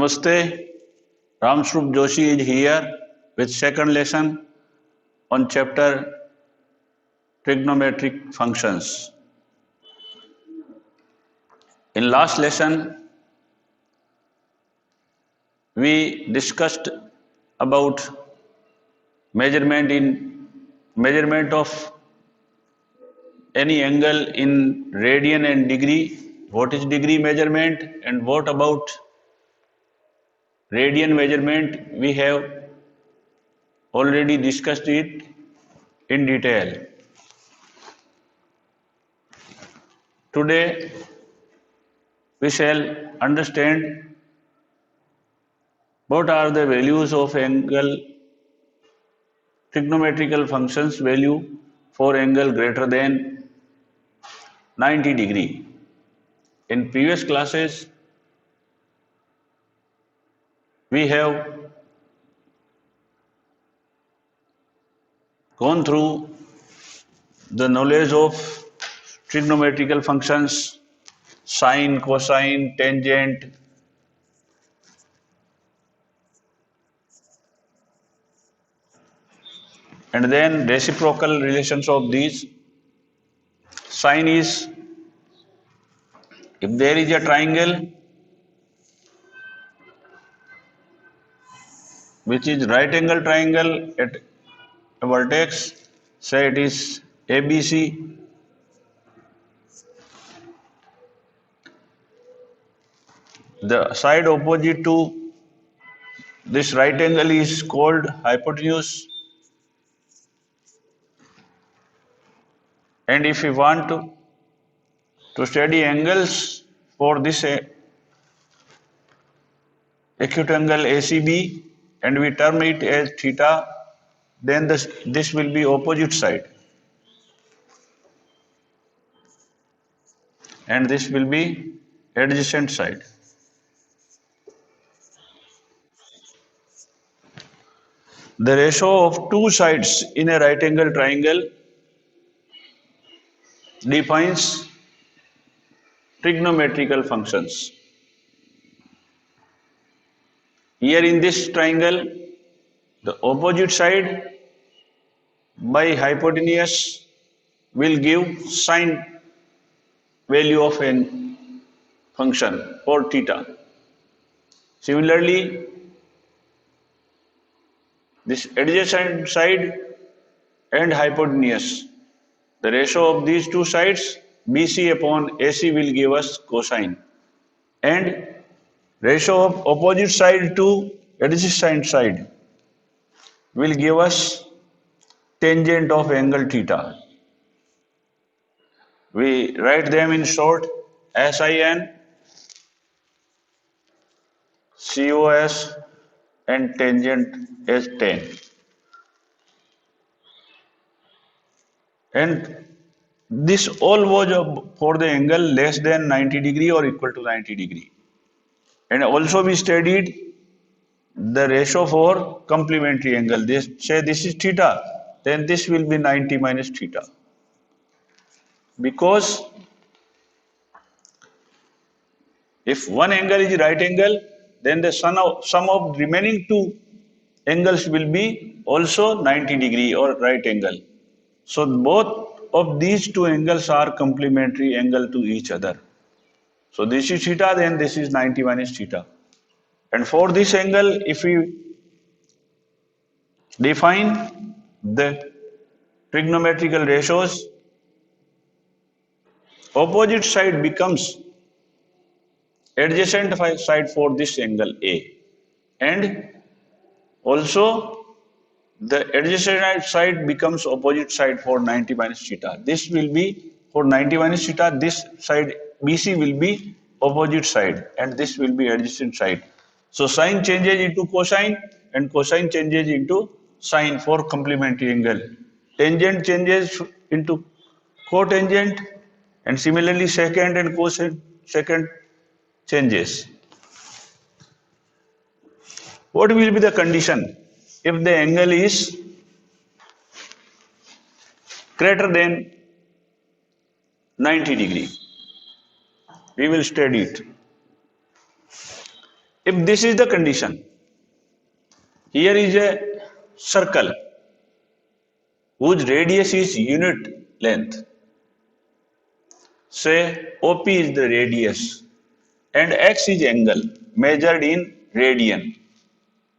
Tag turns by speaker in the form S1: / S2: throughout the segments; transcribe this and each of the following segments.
S1: Namaste, Ramsrup Joshi is here with second lesson on chapter trigonometric functions. In last lesson, we discussed about measurement of any angle in radian and degree. What is degree measurement and what about radian measurement? We have already discussed it in detail. Today we shall understand what are the values of angle trigonometrical functions value for angle greater than 90 degree. In previous classes we have gone through the knowledge of trigonometrical functions, sine, cosine, tangent, and then reciprocal relations of these. Sine is if there is a triangle which is right angle triangle at a vertex, say it is ABC, the side opposite to this right angle is called hypotenuse, and if we want to study angles for this acute angle ACB and we term it as theta, then this will be opposite side and this will be adjacent side. The ratio of two sides in a right angle triangle defines trigonometrical functions. Here in this triangle, the opposite side by hypotenuse will give sine value of a function for theta. Similarly, this adjacent side and hypotenuse, the ratio of these two sides BC upon AC will give us cosine, and ratio of opposite side to adjacent side will give us tangent of angle theta. We write them in short SIN, COS and tangent as tan. And this all was for the angle less than 90 degree or equal to 90 degree. And also we studied the ratio for complementary angle. This say this is theta, then this will be 90 minus theta. Because if one angle is right angle, then the sum of remaining two angles will be also 90 degree or right angle. So both of these two angles are complementary angle to each other. So this is theta, then this is 90 minus theta. And for this angle, if we define the trigonometrical ratios, opposite side becomes adjacent side for this angle A, and also the adjacent side becomes opposite side for 90 minus theta. This will be for 90 minus theta, this side BC will be opposite side and this will be adjacent side. So sine changes into cosine and cosine changes into sine for complementary angle. Tangent changes into cotangent and similarly secant and cosecant changes. What will be the condition if the angle is greater than 90 degree? We will study it. If this is the condition, here is a circle whose radius is unit length. Say OP is the radius and X is angle measured in radian.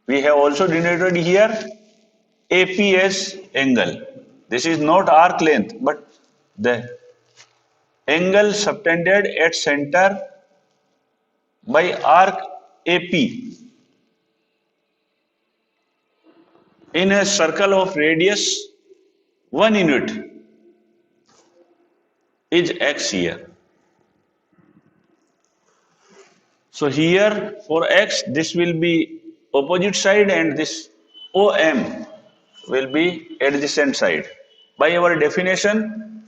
S1: We have also denoted here AP as angle. This is not arc length, but the angle subtended at center by arc AP in a circle of radius 1 unit is X here. So here for X, this will be opposite side and this OM will be adjacent side. By our definition,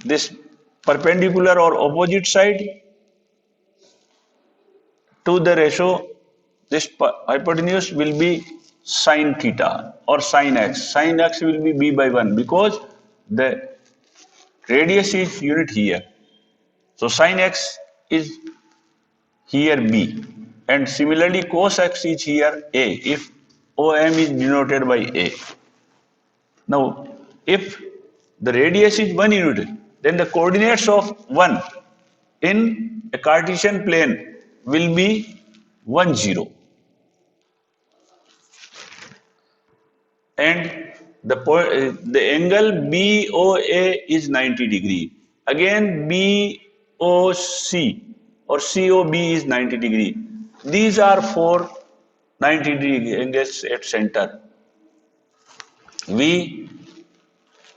S1: this perpendicular or opposite side to the ratio, this hypotenuse will be sine theta or sine x. Sine x will be b by 1 because the radius is unit here. So sine x is here b. And similarly cos x is here a if OM is denoted by a. Now, if the radius is 1 unit, then the coordinates of 1 in a Cartesian plane will be 1, 0. And the angle BOA is 90 degree. Again, BOC or COB is 90 degree. These are four 90 degree angles at center. We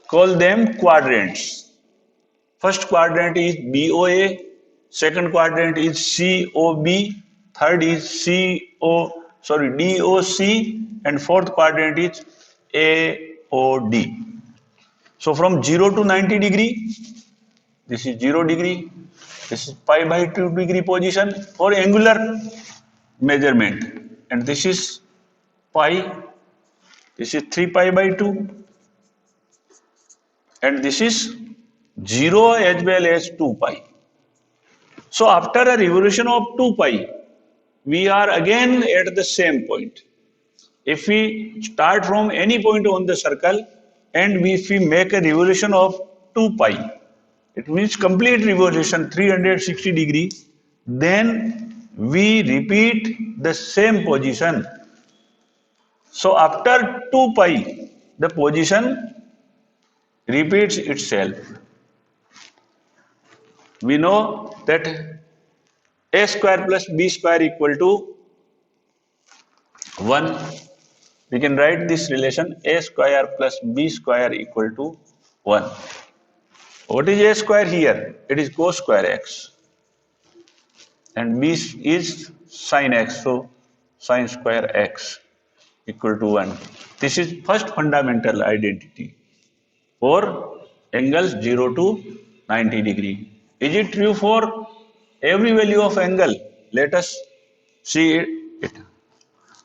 S1: call them quadrants. First quadrant is BOA, second quadrant is COB, third is DOC, and fourth quadrant is AOD. So from 0 to 90 degree, this is 0 degree, this is pi by 2 degree position for angular measurement, and this is pi, this is 3 pi by 2, and this is 0 as well as 2 pi. So after a revolution of 2 pi, we are again at the same point. If we start from any point on the circle and if we make a revolution of 2 pi, it means complete revolution 360 degree, then we repeat the same position. So after 2 pi, the position repeats itself. We know that a square plus b square equal to 1. We can write this relation a square plus b square equal to 1. What is a square here? It is cos square x. And b is sin x. So sin square x equal to 1. This is first fundamental identity for angles 0 to 90 degree. Is it true for every value of angle? Let us see it.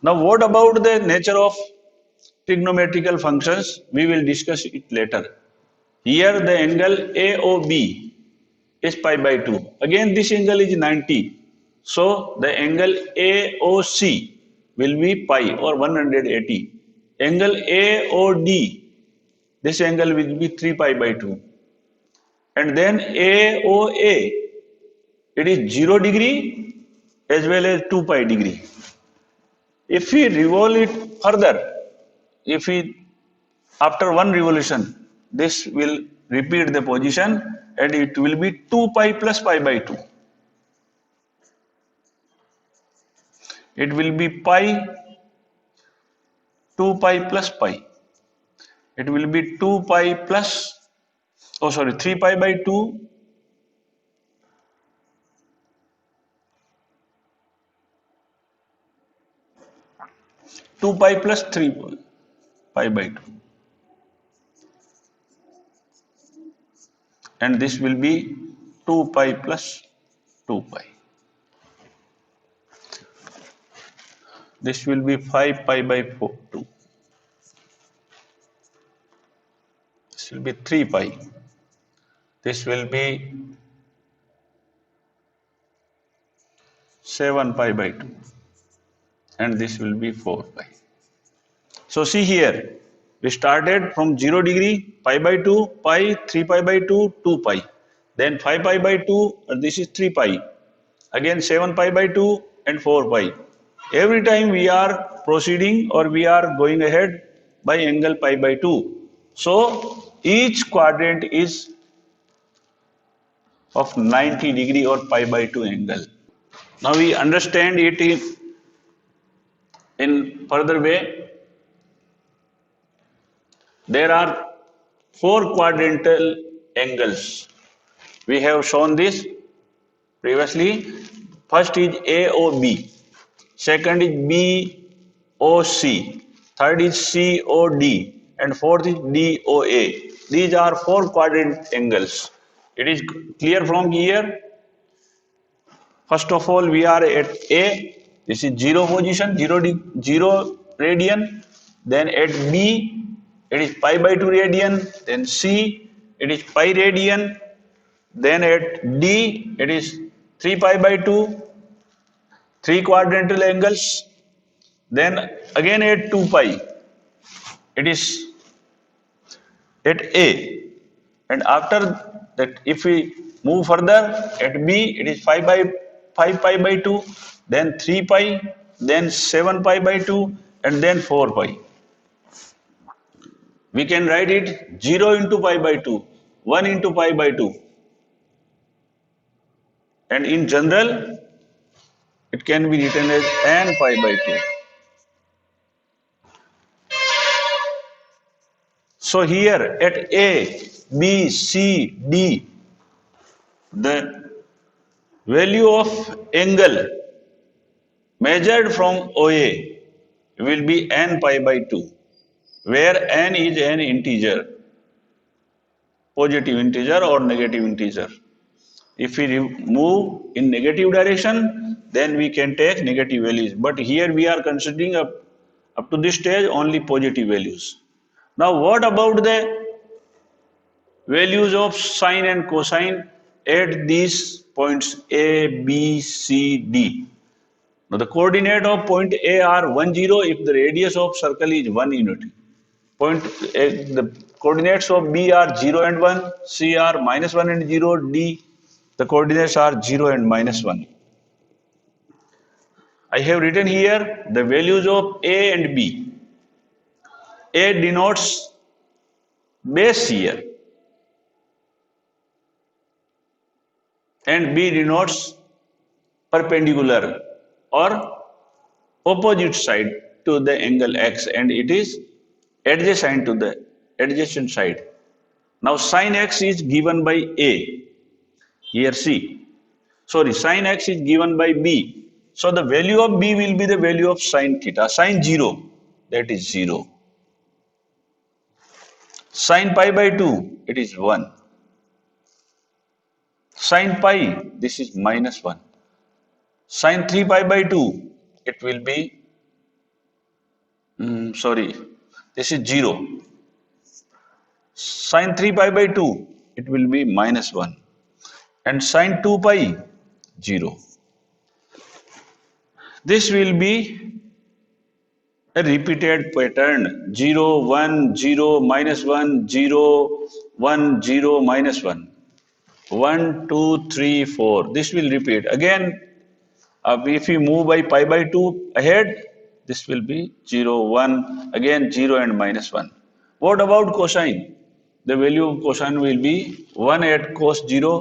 S1: Now, what about the nature of trigonometrical functions? We will discuss it later. Here, the angle AOB is pi by 2. Again, this angle is 90. So, the angle AOC will be pi or 180. Angle AOD, this angle will be 3 pi by 2. And then AOA, it is 0 degree as well as 2 pi degree. If we revolve it further, if we after one revolution, this will repeat the position and it will be 2 pi plus pi by 2. It will be pi 2 pi plus pi. It will be 2 pi plus, 3 pi by 2 2 pi plus 3 pi by 2. And this will be 2 pi plus 2 pi. This will be 5 pi by 2. This will be 3 pi. This will be 7 pi by 2, and this will be 4 pi. So see here, we started from 0 degree, pi by 2, pi, 3 pi by 2, 2 pi. Then 5 pi by 2, this is 3 pi. Again 7 pi by 2 and 4 pi. Every time we are proceeding or we are going ahead by angle pi by 2. So each quadrant is of 90 degree or pi by 2 angle. Now we understand it in further way. There are 4 quadrantal angles. We have shown this previously. First is AOB, second is BOC, third is COD, and fourth is DOA. These are 4 quadrant angles. It is clear from here. First of all, we are at A. This is 0 position, 0 radian. Then at B, it is pi by 2 radian. Then C, it is pi radian. Then at D, it is 3 pi by 2, 3 quadrantal angles. Then again at 2 pi, it is at A. And after that, if we move further, at B, it is 5 pi by 2, then 3 pi, then 7 pi by 2, and then 4 pi. We can write it 0 into pi by 2, 1 into pi by 2. And in general, it can be written as n pi by 2. So here at A, B, C, D, the value of angle measured from OA will be n pi by 2, where n is an integer, positive integer or negative integer. If we move in negative direction, then we can take negative values. But here we are considering up to this stage only positive values. Now what about the values of sine and cosine at these points A, B, C, D? Now the coordinate of point A are 1, 0 if the radius of circle is 1 unit. The coordinates of B are 0 and 1, C are -1 and 0, D the coordinates are 0 and -1. I have written here the values of A and B. A denotes base here and B denotes perpendicular or opposite side to the angle X, and it is adjacent to the adjacent side. Now sin X is given by A, here C. Sorry, sin X is given by B. So the value of B will be the value of sin theta, sin 0, that is 0. Sin pi by 2, it is 1. Sin pi, this is -1. Sin 3 pi by 2, it will be, this is 0. Sin 3 pi by 2, it will be -1. And sin 2 pi, 0. This will be a repeated pattern 0, 1, 0, -1, 0, 1, 0, -1. 1, 2, 3, 4. This will repeat. Again, if we move by pi by 2 ahead, this will be 0, 1, again 0 and -1. What about cosine? The value of cosine will be 1 at cos 0,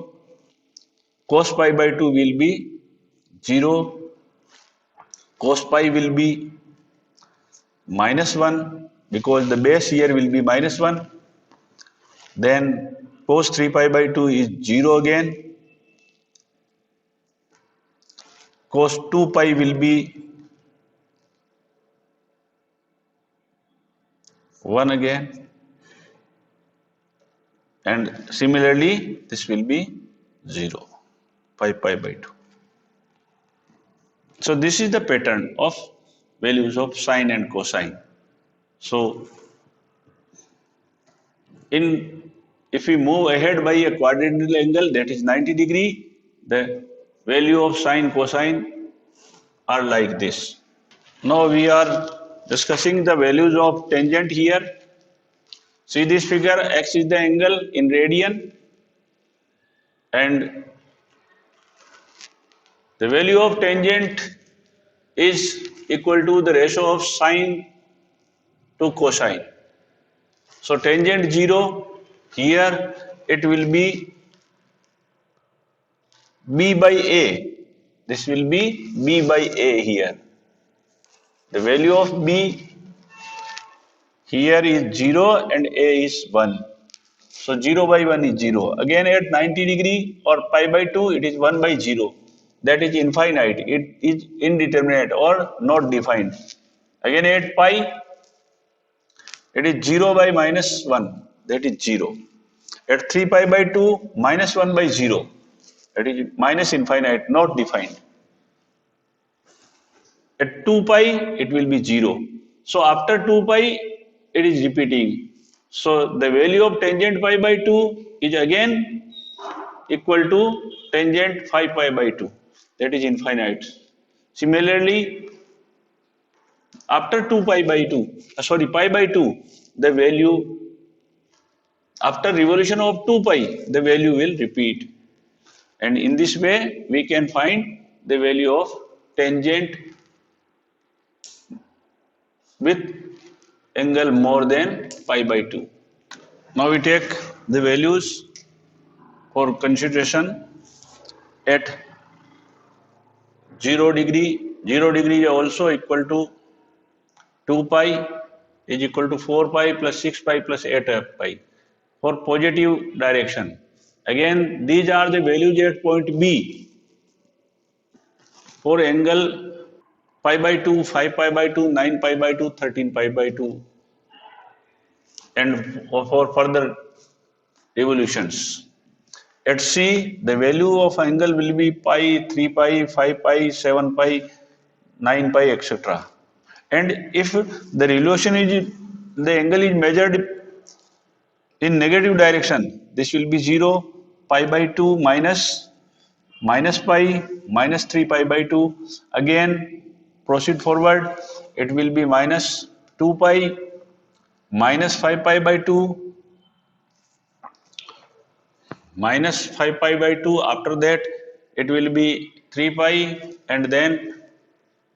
S1: cos pi by 2 will be 0, cos pi will be -1 because the base here will be -1. Then cos 3 pi by 2 is 0 again. Cos 2 pi will be 1 again. And similarly, this will be 0, 5 pi by 2. So this is the pattern of values of sine and cosine. So if we move ahead by a quadrantal angle that is 90 degree, the value of sine cosine are like this. Now we are discussing the values of tangent here. See this figure, x is the angle in radian and the value of tangent is equal to the ratio of sine to cosine. So tangent 0, here it will be b by a. This will be b by a here. The value of b here is 0 and a is 1. So 0 by 1 is 0. Again at 90 degree or pi by 2 it is 1 by 0. That is infinite. It is indeterminate or not defined. Again at pi it is 0 by minus 1. That is 0. At 3 pi by 2 minus 1 by 0. That is minus infinite, not defined. At 2 pi it will be 0. So after 2 pi it is repeating. So the value of tangent pi by 2 is again equal to tangent 5 pi by 2. That is infinite. Similarly, after 2 pi by 2, pi by 2, the value after revolution of 2 pi, the value will repeat. And in this way, we can find the value of tangent with angle more than pi by 2. Now we take the values for consideration at 0 degree. 0 degree is also equal to 2 pi is equal to 4 pi plus 6 pi plus 8 pi for positive direction. Again, these are the values at point B for angle pi by 2, 5 pi by 2, 9 pi by 2, 13 pi by 2 and for further revolutions. At C, the value of angle will be pi, 3 pi, 5 pi, 7 pi, 9 pi, etc. And if the revolution is, the angle is measured in negative direction, this will be 0, pi by 2 minus pi, minus 3 pi by 2. Again, proceed forward, it will be minus 2 pi, minus 5 pi by 2, minus 5 pi by 2. After that, it will be 3 pi and then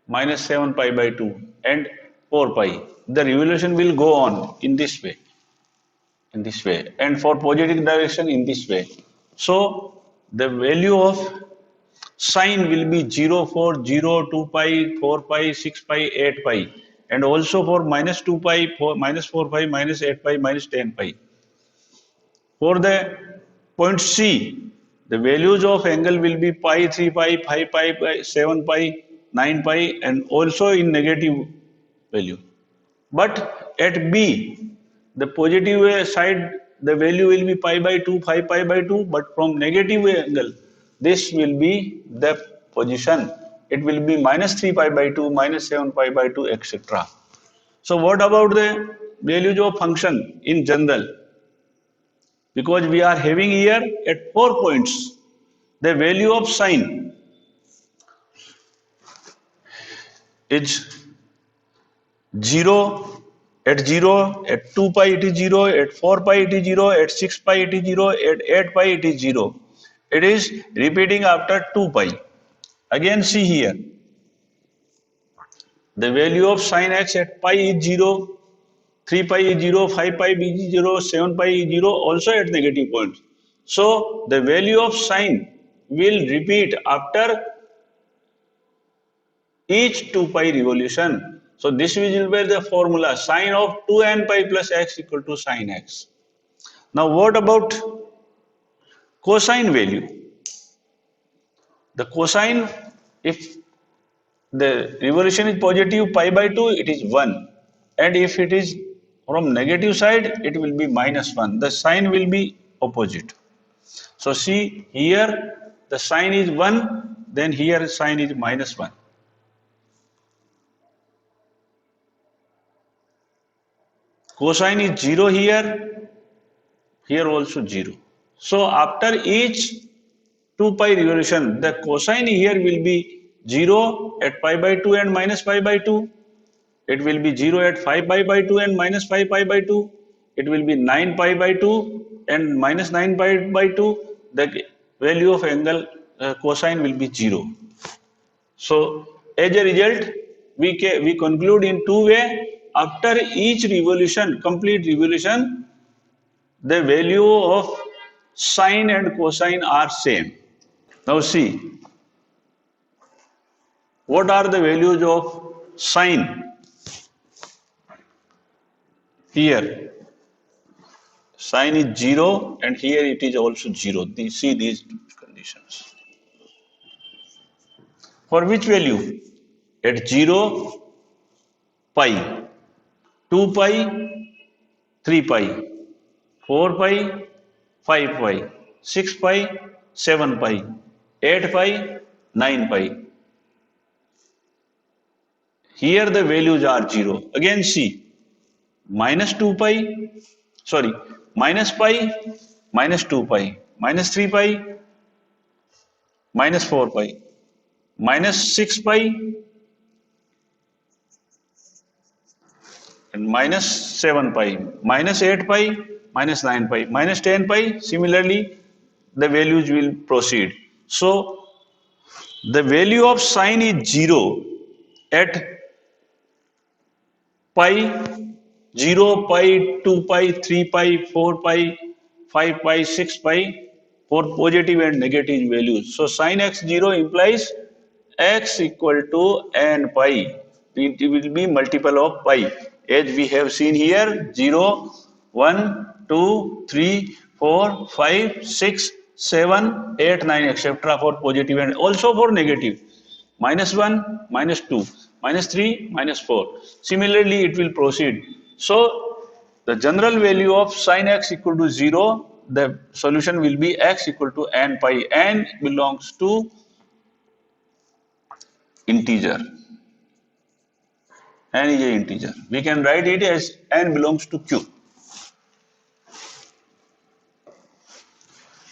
S1: minus 7 pi by 2 and 4 pi. The revolution will go on in this way. And for positive direction in this way. So the value of sine will be 0 for 0, 2 pi, 4 pi, 6 pi, 8 pi and also for minus 2 pi, minus 4 pi, minus 8 pi, minus 10 pi. For the point C, the values of angle will be pi, 3 pi, 5 pi, 7 pi, 9 pi and also in negative value. But at B, the positive side, the value will be pi by 2, 5 pi by 2, but from negative angle, this will be the position. It will be minus 3 pi by 2, minus 7 pi by 2, etc. So what about the values of function in general? Because we are having here at 4 points, the value of sine is 0 at 0, at 2 pi it is 0, at 4 pi it is 0, at 6 pi it is 0, at 8 pi it is 0. It is repeating after 2 pi. Again see here, the value of sin x at pi is 0, 3 pi is 0, 5 pi is 0, 7 pi is 0, also at negative points. So the value of sine will repeat after each 2 pi revolution. So this will be the formula sine of 2n pi plus x equal to sine x. Now what about cosine value? The cosine, if the revolution is positive pi by 2, it is 1. And if it is from negative side, it will be minus 1. The sign will be opposite. So see here, the sign is 1, then here sign is minus 1. Cosine is 0 here, here also 0. So after each 2 pi revolution, the cosine here will be 0 at pi by 2 and minus pi by 2. It will be 0 at 5 pi by 2 and minus 5 pi by 2. It will be 9 pi by 2 and minus 9 pi by 2. The value of angle cosine will be 0. So as a result, we conclude in two ways. After each revolution, complete revolution, the value of sine and cosine are same. Now see, what are the values of sine here? Sine is 0 and here it is also 0. See these conditions. For which value? At 0, pi, 2 pi, 3 pi, 4 pi, 5 pi, 6 pi, 7 pi, 8 pi, 9 pi. Here the values are 0. Again see, minus 2 pi, sorry, minus pi, minus 2 pi, minus 3 pi, minus 4 pi, minus 6 pi, and minus 7 pi, minus 8 pi, minus 9 pi, minus 10 pi. Similarly, the values will proceed. So, the value of sine is 0 at pi, 0 pi, 2 pi, 3 pi, 4 pi, 5 pi, 6 pi for positive and negative values. So, sine x 0 implies x equal to n pi. It will be multiple of pi. As we have seen here, 0, 1, 2, 3, 4, 5, 6, 7, 8, 9, etc. for positive and also for negative. Minus 1, minus 2, minus 3, minus 4. Similarly, it will proceed. So, the general value of sin x equal to 0, the solution will be x equal to n pi. N belongs to integer. N is an integer. We can write it as n belongs to q.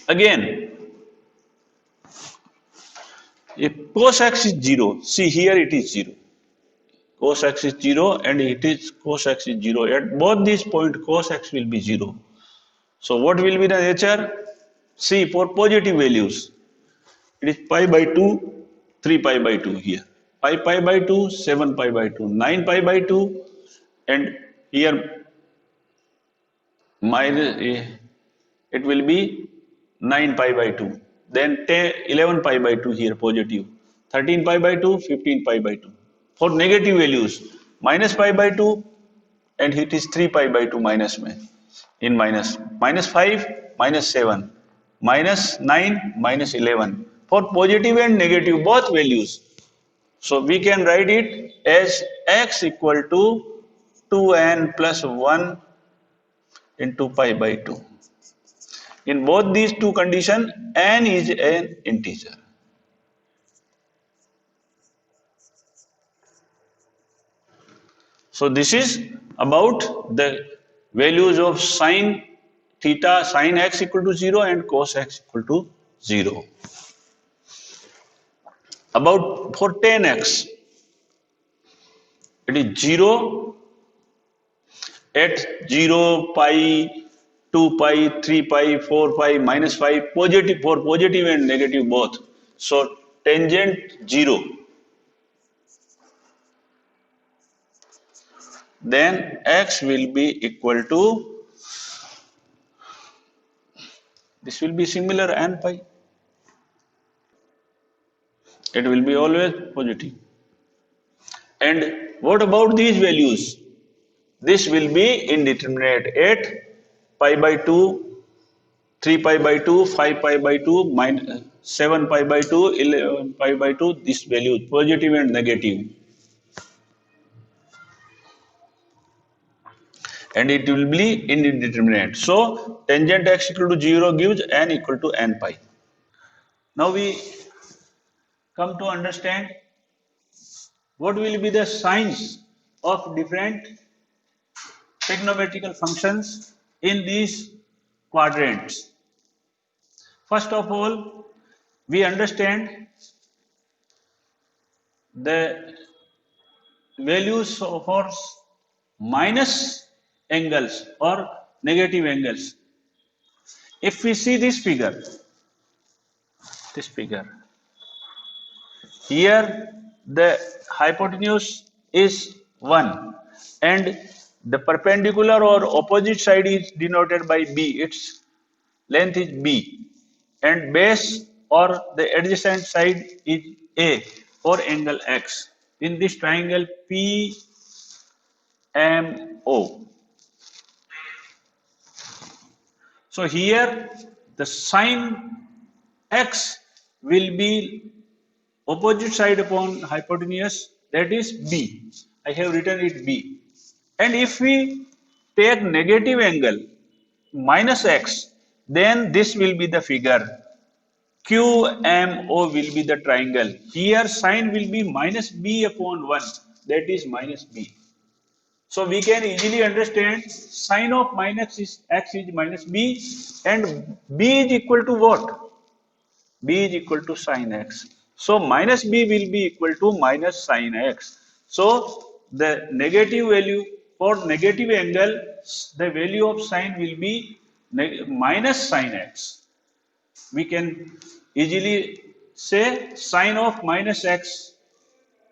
S1: Again, if cos x is 0, see here it is 0. Cos x is 0 and it is cos x is 0. At both these points, cos x will be 0. So what will be the nature? See, for positive values, it is pi by 2, 3 pi by 2 here. Pi by 2, 7 pi by 2, 9 pi by 2, and here minus, it will be 9 pi by 2. Then 10, 11 pi by 2 here positive. 13 pi by 2, 15 pi by 2. For negative values, minus pi by 2 and it is 3 pi by 2 minus में in minus. Minus 5, minus 7, minus 9, minus 11. For positive and negative both values. So we can write it as x equal to 2n plus 1 into pi by 2. In both these two conditions, n is an integer. So this is about the values of sine theta, sine x equal to 0 and cos x equal to 0. About for tan x, it is 0 at 0, pi, 2 pi, 3 pi, 4 pi, minus 5, positive for positive and negative both. So tangent 0. Then x will be equal to, this will be similar n pi. It will be always positive. And what about these values? This will be indeterminate at pi by 2, 3 pi by 2, 5 pi by 2, minus 7 pi by 2, 11 pi by 2, this value positive and negative. And it will be indeterminate. So tangent x equal to 0 gives n equal to n pi. Now we come to understand what will be the signs of different trigonometrical functions in these quadrants. First of all, we understand the values for minus angles or negative angles. If we see this figure, here the hypotenuse is 1 and the perpendicular or opposite side is denoted by B. Its length is B and base or the adjacent side is A or angle X. In this triangle PMO. So here the sine X will be opposite side upon hypotenuse, that is B. I have written it B. And if we take negative angle minus X, then this will be the figure. QMO will be the triangle. Here sine will be minus B upon 1, that is minus B. So we can easily understand sine of minus X is minus B and B is equal to what? B is equal to sine X. So minus B will be equal to minus sine X. So the negative value for negative angle, the value of sine will be minus sine X. We can easily say sine of minus X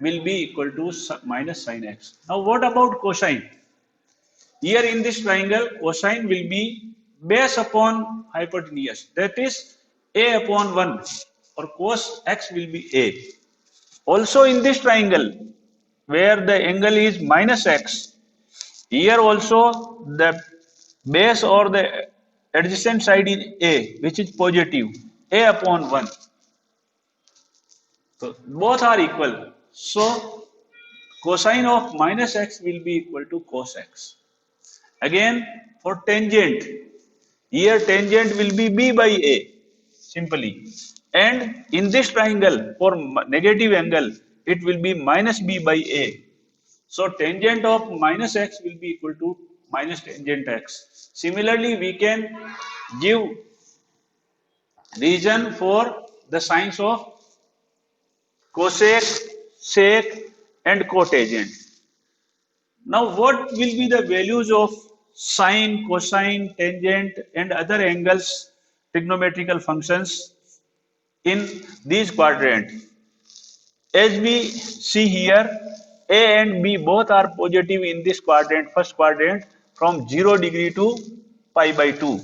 S1: will be equal to minus sine X. Now what about cosine? Here in this triangle, cosine will be base upon hypotenuse, that is A upon 1 or cos X will be A. Also in this triangle, where the angle is minus X, here also the base or the adjacent side is A, which is positive, A upon 1. So both are equal. So cosine of minus X will be equal to cos X. Again, for tangent, here tangent will be B by A, simply. And in this triangle, for negative angle, it will be minus B by A. So tangent of minus X will be equal to minus tangent X. Similarly, we can give reason for the signs of cosec, sec and cotangent. Now what will be the values of sine, cosine, tangent and other angles, trigonometrical functions in these quadrant? As we see here, A and B both are positive in this quadrant, first quadrant, from 0 degree to pi by 2.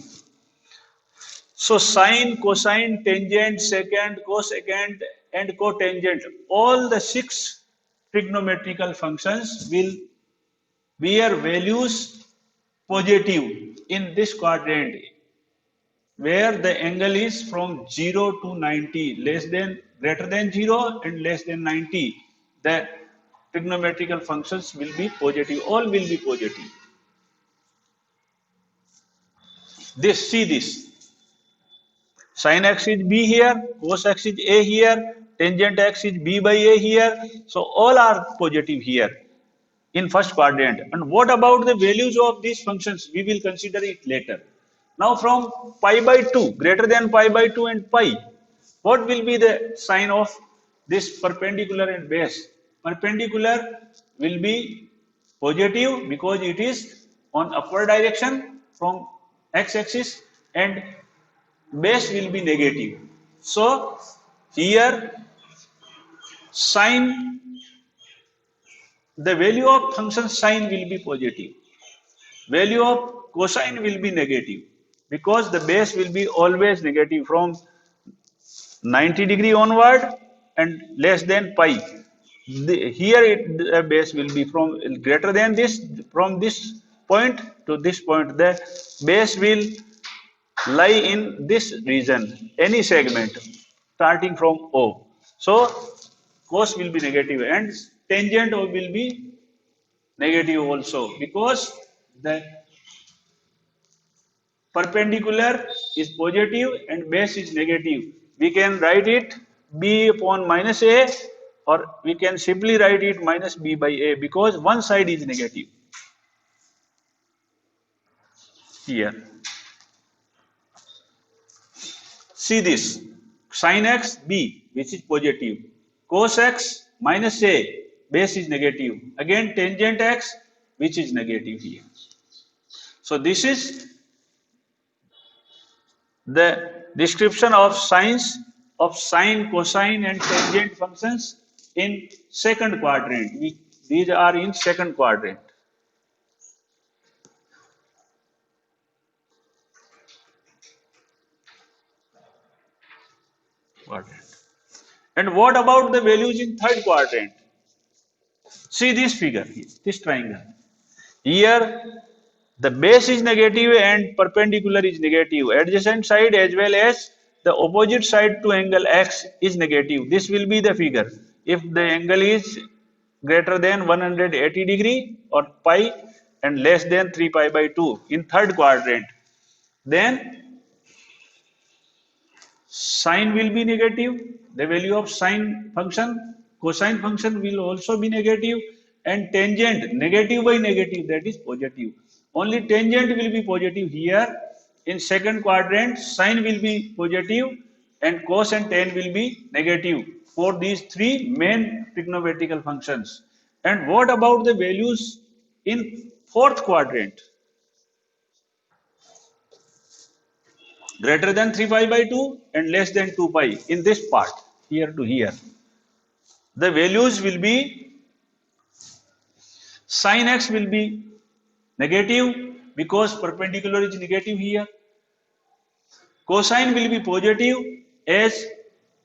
S1: So sine, cosine, tangent, secant, cosecant and cotangent, all the 6 trigonometrical functions will bear values positive in this quadrant, where the angle is from 0 to 90, less than, greater than 0 and less than 90. The trigonometrical functions will be positive, all will be positive. See this. Sin x is B here, cos x is A here, tangent x is B by A here. So all are positive here in first quadrant. And what about the values of these functions? We will consider it later. Now from pi by 2, greater than pi by 2 and pi, what will be the sign of this perpendicular and base? Perpendicular will be positive because it is on upward direction from x-axis, and base will be negative. So here sine, the value of function sine will be positive. Value of cosine will be negative because the base will be always negative from 90 degree onward and less than pi. Here the base will be from greater than this, from this point to this point. The base will lie in this region, any segment starting from O. So cos will be negative and tangent will be negative also because the perpendicular is positive and base is negative. We can write it B upon minus A, or we can simply write it minus B by A because one side is negative. Here, see this, sin x B, which is positive, cos x minus A, base is negative. Again tangent x, which is negative here. So this is the description of signs of sine, cosine and tangent functions in second quadrant. These are in second quadrant. And what about the values in third quadrant? See this figure here, this triangle. Here the base is negative and perpendicular is negative. Adjacent side as well as the opposite side to angle x is negative. This will be the figure. If the angle is greater than 180 degree or pi and less than 3 pi by 2 in third quadrant, then sine will be negative, the value of sine function, cosine function will also be negative, and tangent negative by negative, that is positive. Only tangent will be positive here. In second quadrant, sine will be positive and cos and tan will be negative for these three main trigonometrical functions. And what about the values in fourth quadrant? Greater than 3 pi by 2 and less than 2 pi in this part, here to here. The values will be sin x will be negative because perpendicular is negative here. Cosine will be positive as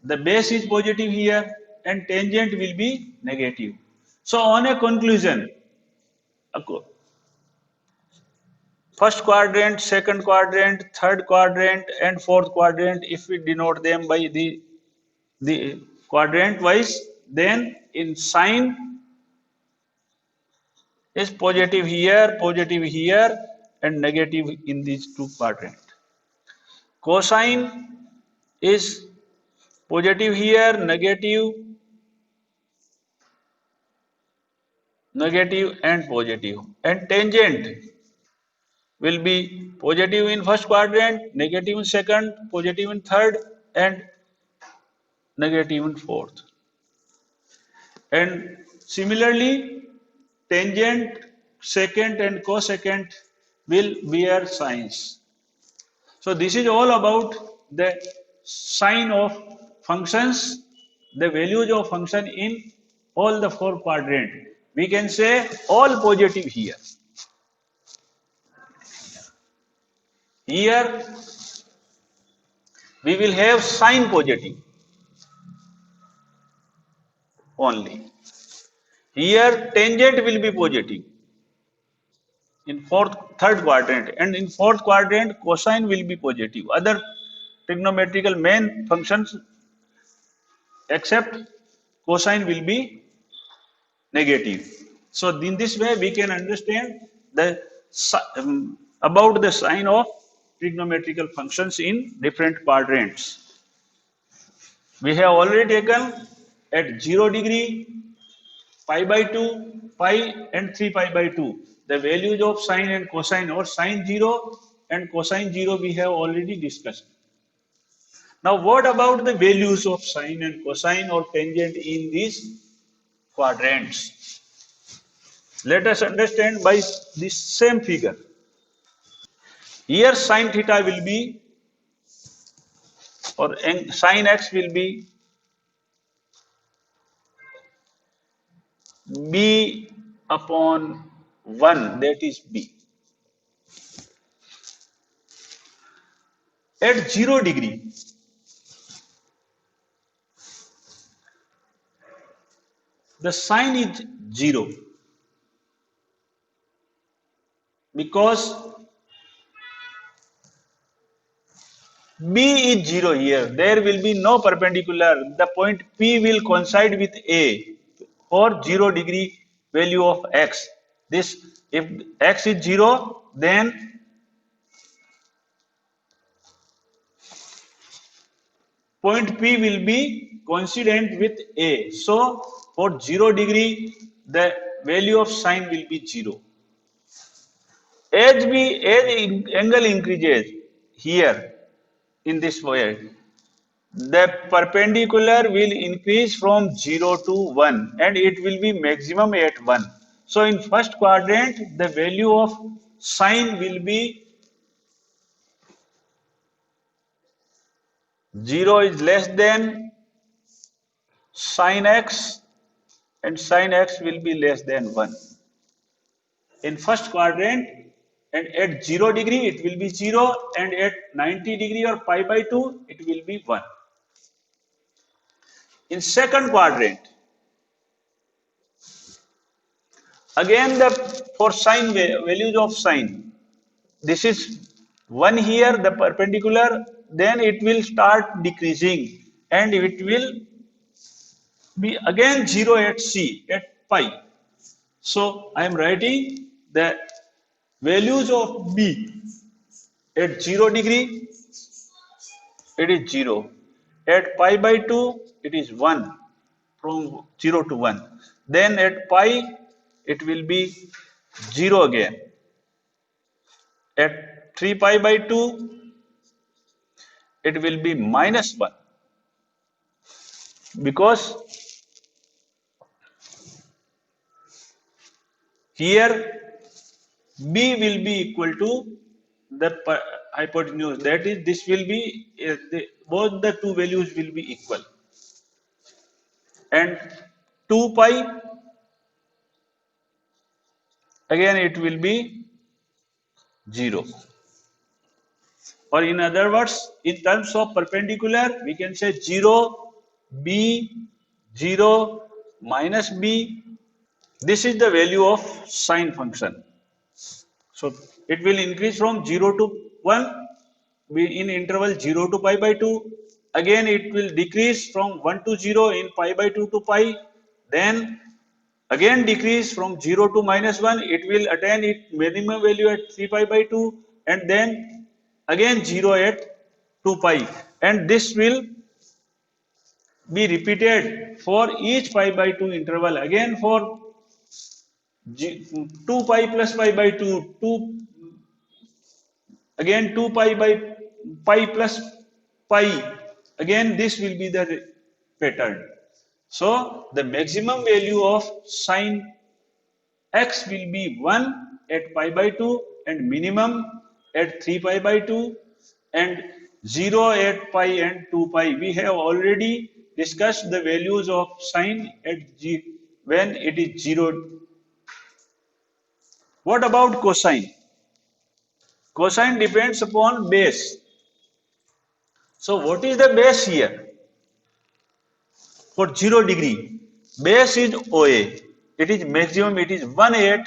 S1: the base is positive here, and tangent will be negative. So on a conclusion, first quadrant, second quadrant, third quadrant and fourth quadrant, if we denote them by the quadrant wise, then in sine is positive here and negative in these two quadrants. Cosine is positive here, negative and positive. And tangent will be positive in first quadrant, negative in second, positive in third and negative in fourth. And similarly, tangent, secant and cosecant will bear signs. So this is all about the sign of functions, the values of function in all the four quadrant. We can say all positive here. Here we will have sign positive only. Here tangent will be positive in third quadrant, and in fourth quadrant cosine will be positive. Other trigonometrical main functions except cosine will be negative. So in this way we can understand the about the sign of trigonometrical functions in different quadrants. We have already taken at 0 degree, pi by 2, pi and 3 pi by 2. The values of sine and cosine, or sine 0 and cosine 0 we have already discussed. Now what about the values of sine and cosine or tangent in these quadrants? Let us understand by this same figure. Here sine theta will be, or sine x will be b upon 1, that is b. At 0 degree, the sine is 0 because B is 0 here. There will be no perpendicular. The point P will coincide with A for 0 degree value of x. This, if x is 0, then point P will be coincident with A. So for 0 degree, the value of sine will be 0. As angle increases here in this way, the perpendicular will increase from 0 to 1 and it will be maximum at 1. So in first quadrant, the value of sine will be 0 is less than sine x and sine x will be less than 1. In first quadrant, and at 0 degree it will be 0 and at 90 degree or pi by 2 it will be 1. In second quadrant, again the for sine values of sine, this is 1 here, the perpendicular, then it will start decreasing and it will be again 0 at c at pi. So I am writing the values of b at 0 degree it is 0, at pi by 2 it is 1, from 0 to 1, then at pi it will be 0 again, at 3 pi by 2 it will be minus 1, because here b will be equal to the hypotenuse, that is this will be both the two values will be equal, and 2 pi again it will be 0, or in other words, in terms of perpendicular we can say 0 b 0 minus b. This is the value of sine function. So it will increase from 0 to 1 in interval 0 to pi by 2. Again it will decrease from 1 to 0 in pi by 2 to pi. Then again decrease from 0 to minus 1. It will attain its minimum value at 3 pi by 2 and then again 0 at 2 pi. And this will be repeated for each pi by 2 interval. Again for 2 pi plus pi by 2, 2 again 2 pi by pi plus pi, again this will be the pattern. So the maximum value of sine x will be 1 at pi by 2 and minimum at 3 pi by 2 and 0 at pi and 2 pi. We have already discussed the values of sine at g when it is 0. What about cosine? Cosine depends upon base. So what is the base here? For 0 degree, base is OA. It is maximum, it is 1 at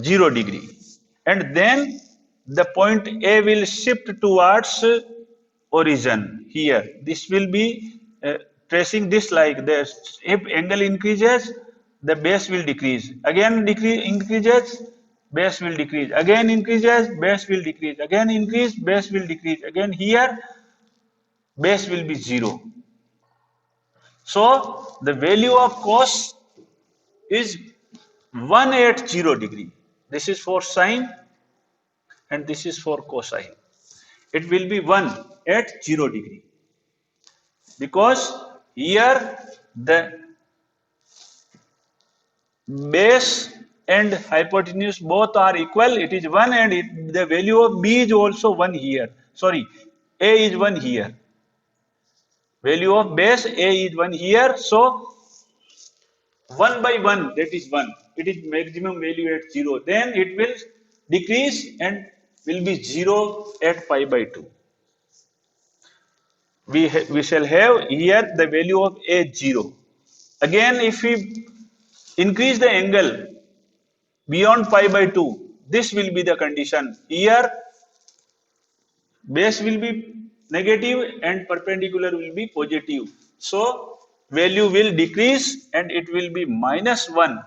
S1: 0 degree. And then the point A will shift towards origin here. This will be tracing this like this. If angle increases, the base will decrease. Again increases, base will decrease. Again increases, base will decrease. Again increase, base will decrease. Again here, base will be 0. So the value of cos is 1 at 0 degree. This is for sine and this is for cosine. It will be 1 at 0 degree because here the base and hypotenuse both are equal. It is 1 and the value of b is also 1 here. Sorry, a is 1 here. Value of base a is 1 here. So 1 by 1, that is 1. It is maximum value at 0. Then it will decrease and will be 0 at pi by 2. We shall have here the value of a 0. Again, if we increase the angle beyond pi by 2, this will be the condition. Here, base will be negative and perpendicular will be positive. So, value will decrease and it will be minus 1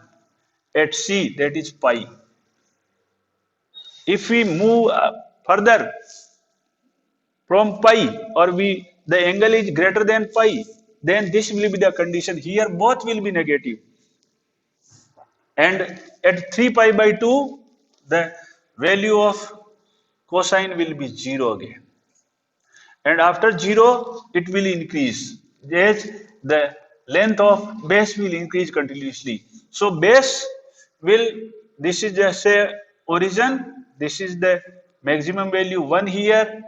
S1: at c, that is pi. If we move further from pi, or the angle is greater than pi, then this will be the condition. Here both will be negative. And at 3 pi by 2, the value of cosine will be 0 again. and after 0 it will increase as the length of base will increase continuously. So base will, this is just say origin, this is the maximum value 1 here.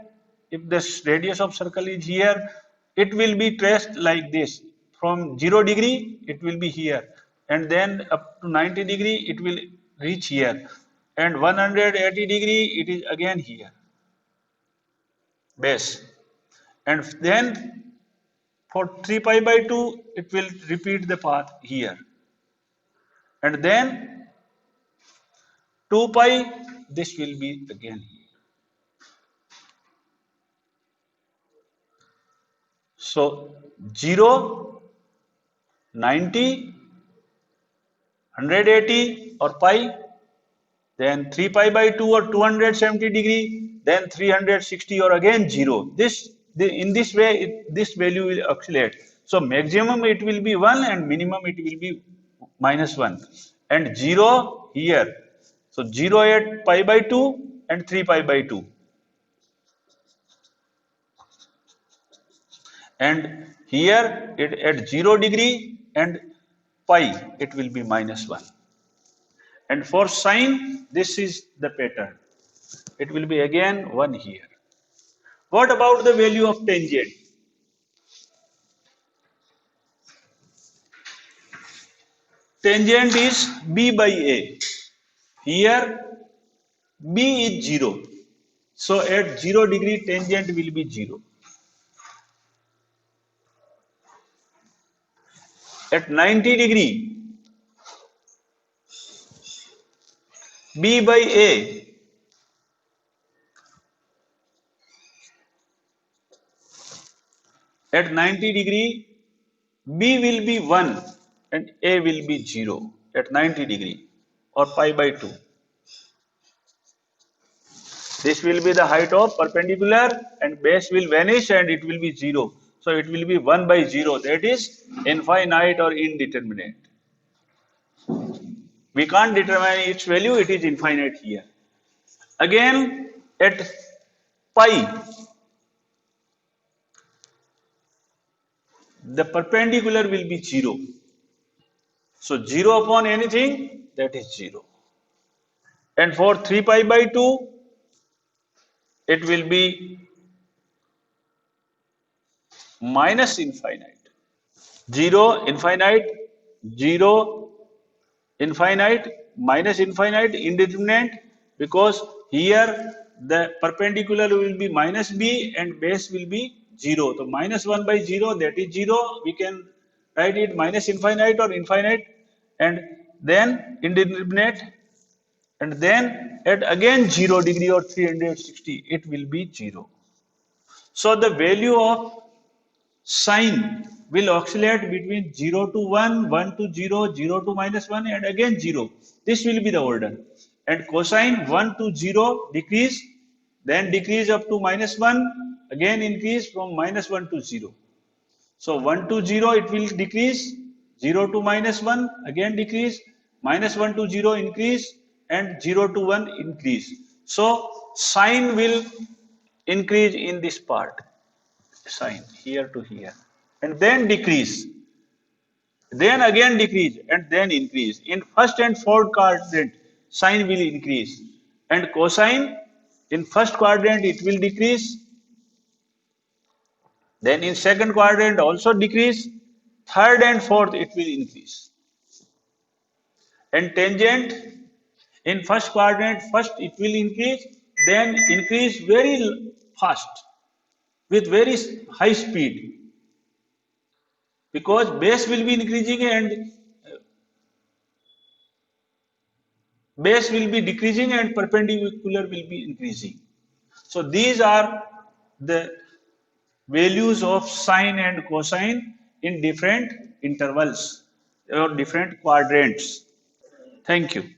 S1: If the radius of circle is here, it will be traced like this. From 0 degree it will be here, and then up to 90 degree it will reach here, and 180 degree it is again here, base. And then for 3 pi by 2 it will repeat the path here, and then 2 pi, this will be again here. So 0, 90, 180 or pi, then 3 pi by 2 or 270 degree, then 360 or again 0. In this way this value will oscillate. So maximum it will be 1 and minimum it will be -1, and 0 here. So 0 at pi by 2 and 3 pi by 2, and here it at 0 degree and pi it will be -1. And for sine, this is the pattern. It will be again 1 here. What about the value of tangent? Tangent is b by a. Here b is 0. So at 0 degree tangent will be 0. At 90 degree b by a, at 90 degree b will be 1 and a will be 0 at 90 degree or pi by 2. This will be the height of perpendicular, and base will vanish and it will be 0. So it will be 1 by 0, that is infinite or indeterminate. We can't determine its value, it is infinite here. Again at pi, the perpendicular will be 0. So 0 upon anything, that is 0. And for 3 pi by 2, it will be minus infinite. 0, infinite, 0, infinite, minus infinite, indeterminate, because here the perpendicular will be minus b and base will be 0. So minus 1 by 0, that is 0. We can write it minus infinite or infinite, and then indeterminate, and then at again 0 degree or 360, it will be 0. So the value of sine will oscillate between 0 to 1, 1 to 0, 0 to -1, and again 0. This will be the order. And cosine 1 to 0 decrease, then decrease up to -1, again increase from -1 to 0. So 1 to 0 it will decrease, 0 to -1 again decrease, -1 to 0 increase, and 0 to 1 increase. So sine will increase in this part, sine here to here, and then decrease, then again decrease, and then increase. In first and fourth quadrant sine will increase, and cosine in first quadrant it will decrease, then in second quadrant also decrease, third and fourth it will increase. And tangent in first quadrant, first it will increase, then increase very fast with very high speed, because base will be increasing and base will be decreasing and perpendicular will be increasing. So these are the values of sine and cosine in different intervals or different quadrants. Thank you.